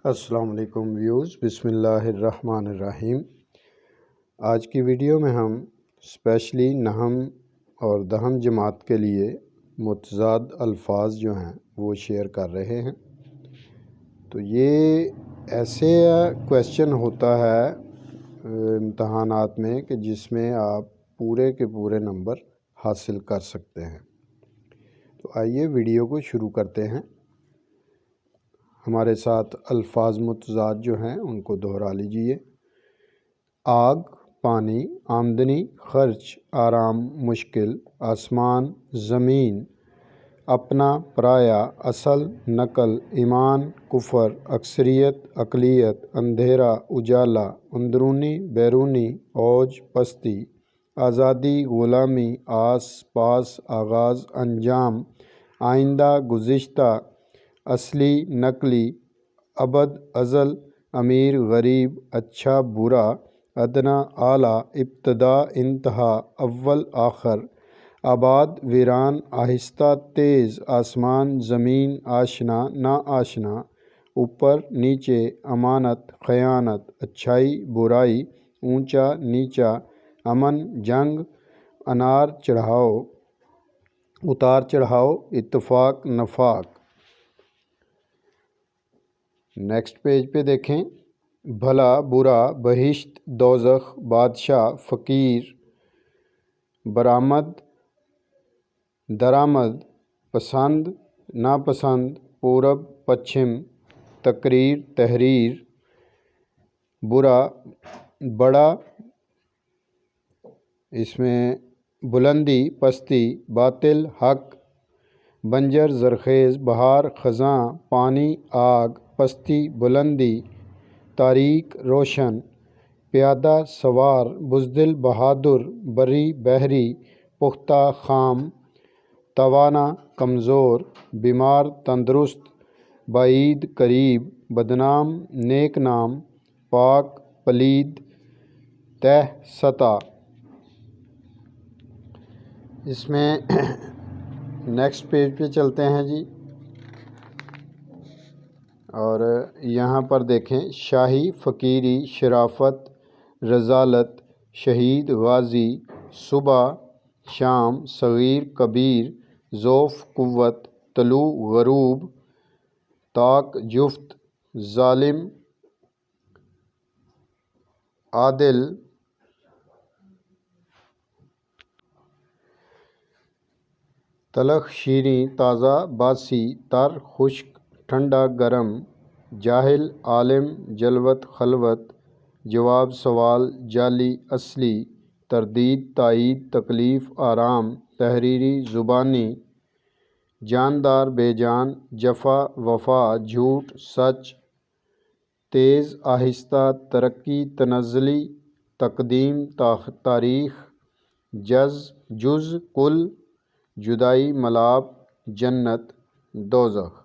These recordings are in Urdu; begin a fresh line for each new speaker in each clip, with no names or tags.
السلام علیکم ویوز، بسم اللہ الرحمن الرحیم۔ آج کی ویڈیو میں ہم اسپیشلی نہم اور دہم جماعت کے لیے متضاد الفاظ جو ہیں وہ شیئر کر رہے ہیں۔ تو یہ ایسے کویشچن ہوتا ہے امتحانات میں کہ جس میں آپ پورے کے پورے نمبر حاصل کر سکتے ہیں۔ تو آئیے ویڈیو کو شروع کرتے ہیں۔ ہمارے ساتھ الفاظ متضاد جو ہیں ان کو دہرا لیجئے۔ آگ، پانی، آمدنی، خرچ، آرام، مشکل، آسمان، زمین، اپنا، پرایا، اصل، نقل، ایمان، کفر، اکثریت، اقلیت، اندھیرا، اجالا، اندرونی، بیرونی، اوج، پستی، آزادی، غلامی، آس پاس، آغاز، انجام، آئندہ، گزشتہ، اصلی، نقلی، ابد، ازل، امیر، غریب، اچھا، برا، ادنیٰ، اعلیٰ، ابتدا، انتہا، اول، آخر، آباد، ویران، آہستہ، تیز، آسمان، زمین، آشنا، نا آشنا، اوپر، نیچے، امانت، خیانت، اچھائی، برائی، اونچا، نیچا، امن، جنگ، انار، چڑھاؤ، اتار چڑھاؤ، اتفاق، نفاق۔ نیکسٹ پیج پہ دیکھیں۔ بھلا، برا، بہشت، دوزخ، بادشاہ، فقیر، برآمد، درآمد، پسند، ناپسند، پورب، پچھم، تقریر، تحریر، برا، بڑا، اس میں بلندی، پستی، باطل، حق، بنجر، زرخیز، بہار، خزاں، پانی، آگ، پستی، بلندی، تاریک، روشن، پیادہ، سوار، بزدل، بہادر، بری، بحری، پختہ، خام، توانا، کمزور، بیمار، تندرست، بعید، قریب، بدنام، نیک نام، پاک، پلید، تہ، سطح۔ اس میں نیکسٹ پیج پہ چلتے ہیں جی، اور یہاں پر دیکھیں۔ شاہی، فقیری، شرافت، رذالت، شہید، غازی، صبح، شام، صغیر، کبیر، ضعف، قوت، طلوع، غروب، طاق، جفت، ظالم، عادل، تلخ، شیریں، تازہ، باسی، تر، خشک، ٹھنڈا، گرم، جاہل، عالم، جلوت، خلوت، جواب سوال، جعلی، اصلی، تردید، تائید، تکلیف، آرام، تحریری، زبانی، جاندار، بے جان، جفا، وفا، جھوٹ، سچ، تیز، آہستہ، ترقی، تنزلی، تقدیم، تاریخ، جز، کل، جدائی، ملاپ، جنت، دوزخ۔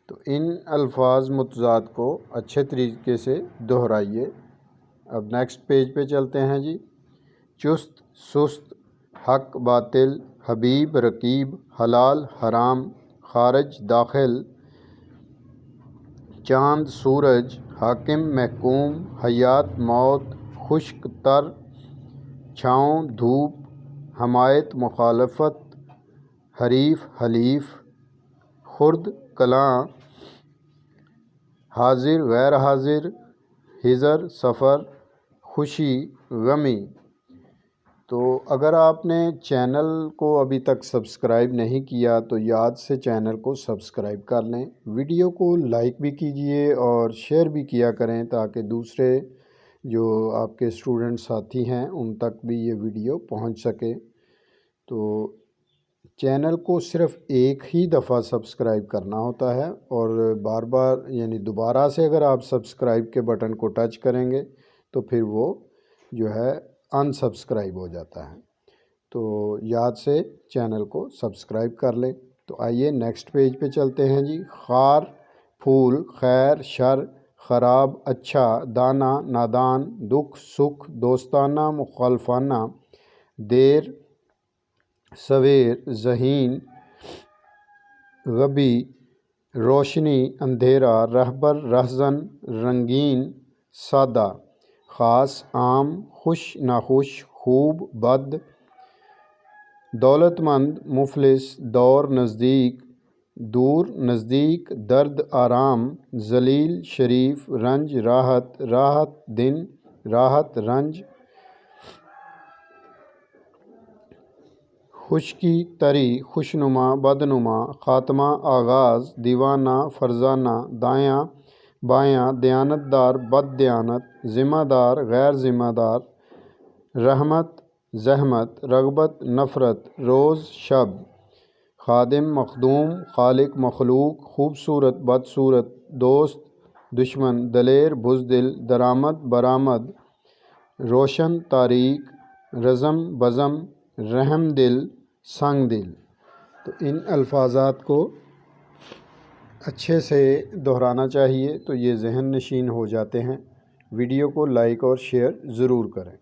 تو ان الفاظ متضاد کو اچھے طریقے سے دہرائیے۔ اب نیکسٹ پیج پہ چلتے ہیں جی۔ چست، سست، حق، باطل، حبیب، رقیب، حلال، حرام، خارج، داخل، چاند، سورج، حاکم، محکوم، حیات، موت، خشک، تر، چھاؤں، دھوپ، حمایت، مخالفت، حریف، حلیف، خرد، کلاں، حاضر، غیر حاضر، حضر، سفر، خوشی، غمی۔ تو اگر آپ نے چینل کو ابھی تک سبسکرائب نہیں کیا تو یاد سے چینل کو سبسکرائب کر لیں، ویڈیو کو لائک بھی کیجئے اور شیئر بھی کیا کریں تاکہ دوسرے جو آپ کے اسٹوڈنٹ ساتھی ہیں ان تک بھی یہ ویڈیو پہنچ سکے۔ تو چینل کو صرف ایک ہی دفعہ سبسکرائب کرنا ہوتا ہے، اور بار بار یعنی دوبارہ سے اگر آپ سبسکرائب کے بٹن کو ٹچ کریں گے تو پھر وہ جو ہے انسبسکرائب ہو جاتا ہے۔ تو یاد سے چینل کو سبسکرائب کر لیں۔ تو آئیے نیکسٹ پیج پہ چلتے ہیں جی۔ خار، پھول، خیر، شر، خراب، اچھا، دانا، نادان، دکھ، سکھ، دوستانہ، مخالفانہ، دیر، سویر، ذہین، غبی، روشنی اندھیرا، رہبر رہزن رنگین سادہ، خاص عام، خوش ناخوش، خوب بد، دولت مند مفلس، دور نزدیک دور نزدیک، درد آرام، ذلیل شریف، رنج راحت، راحت دن، راحت رنج، خشکی تری، خوشنما بدنما، خاتمہ آغاز، دیوانہ فرزانہ، دایاں بایاں، دیانتدار بد دیانت، ذمہ دار غیر ذمہ دار، رحمت زحمت، رغبت نفرت، روز شب، خادم مخدوم، خالق مخلوق، خوبصورت بدصورت، دوست دشمن، دلیر بزدل، درآمد برآمد، روشن تاریک، رزم بزم، رحم دل سنگ دل۔ تو ان الفاظات کو اچھے سے دہرانا چاہیے تو یہ ذہن نشین ہو جاتے ہیں۔ ویڈیو کو لائک اور شیئر ضرور کریں۔